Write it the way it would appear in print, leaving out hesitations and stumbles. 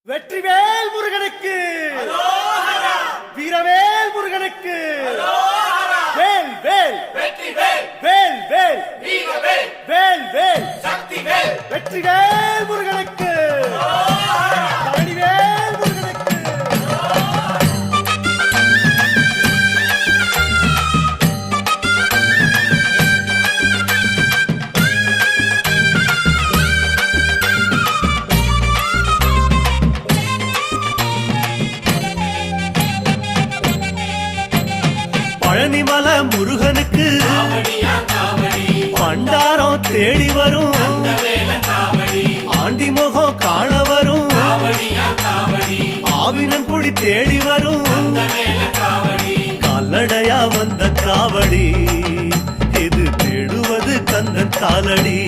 வெற்றிவேல் முருகனுக்கு, வீரவேல் முருகனுக்கு, வேல் வேல் வெற்றிவேல், வேல் வேல் வீரவேல், வேல் வேல் சக்திவேல், வெற்றிவேல் முருகனுக்கு, பழனிவேல் முருகனுக்கு. பழனிமல முருகனுக்கு காவடியா காவடி, பண்டாரம் தேடி வரும், வேல காவடி, ஆண்டி முகம் காண வரும், காவடியா காவடி, ஆவினன் குடி தேடி வரும், வேல காவடி, கால்நடையா வந்த காவடி, இது தேடுவது கந்தன் காலடி.